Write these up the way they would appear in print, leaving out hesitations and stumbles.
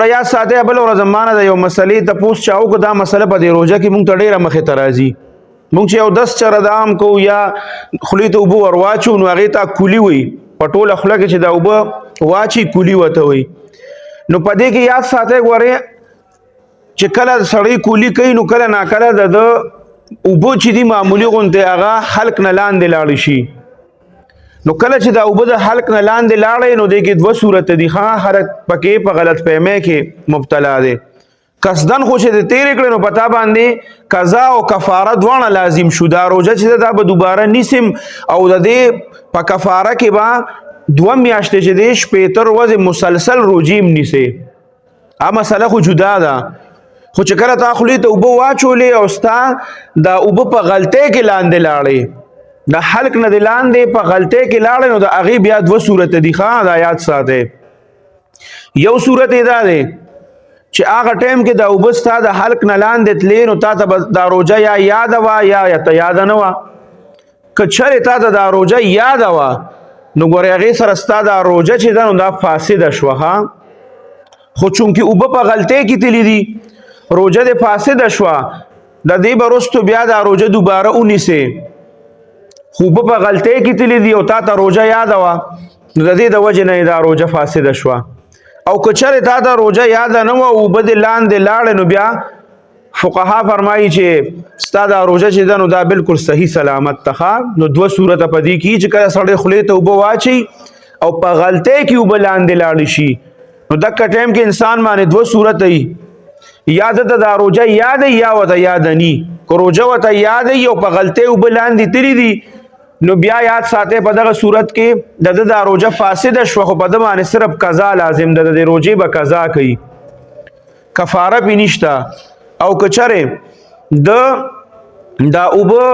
یا ساته بل ور زمانه د یو مسلې ته پوس چاو کو دا مسله په دې روزه کې مونږ ته ډیره مخه ترازی مونږ چې یو 10 چردام کو یا خلیته وبو ور واچو نو هغه ته کولی وي پټوله خله کې چې دا وب واچي کولی وته وي نو پدې کې یاد ساته غوړې چې کله سړی کولی کوي نو کله نا کله د وبو چې دی معمولی غونته هغه حلق نه لاندې لاړ شي نو کله چې دا اوبه د حلق نه لاندې لاړې نو دې کې دوه صورت دي ښه حرکت پکې په غلط فهمۍ کې مبتلا دی قصدن خو چې د تیرې کړې نو پتا باندې قضا او کفاره دواړه لازم شو دا روزه چې دا به دوباره نیسم او د دې په کفاره کې به 2 میاشتې چې دی شپېتر ورځې مسلسل روجیم نیسي مسله خو جدا ده خو چې کله تا خولې ته اوبه واچولې او ستا دا اوبه په غلطۍ کې لاندې لاړې د حلق نه لاندې په غلطۍ کې لاړې نو د هغې بیا 2 صورت دي ښه دا یاد ساتئ یو صورت یې دا دی چې هغه ټایم کې د اوبه ستا د حلق نه لاندې تلې نو تا ته دا روژه یا یاده وه یا ته یاده نه وه که چېرې تا ته دا روژه یاده وه نو ګورې هغې سره ستا دا روژه چې ده نو دا فاسده شوه ښه خو چونکې اوبه په غلطۍ کې تللي دي روژه دې فاسده شوه د دې به وروستو بیا دا روژه دوباره ونیسې خو په غلطۍ کې تللی دي او تا ته روژه یاده وه نو د دې د وجې نه دا روژه فاسده شوه او که چېرې تا ته روژه یاده نه وه اوبه دې لاندې لاړې نو بیا فقها فرمایي چې ستا دا روژه چې ده نو دا بالکل صحیح سلامت ته نو 2 صورته په دې کې چې کله سړی خولې ته اوبه واچي او په غلطۍ کې اوبه لاندې لاړې شي نو دکه ټایم کې انسان باندې 2 صورته وي یا ده دا روژه یاده یا ورته یاده ني که روژه ورته یاده وي او په غلطۍ اوبه لاندې تللي دي نو بیا یاد ساته په دغه صورت کې د دا روزه فاسده شو خو په د باندې صرف قضا لازم ده د روزه به قضا کوي کفاره پې نشته او که چېرې دا اوبه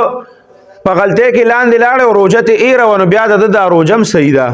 په غلطۍ کې لاندې لاړې او روژه ته ایره وه نو بیا د دا روژه هم صحیح ده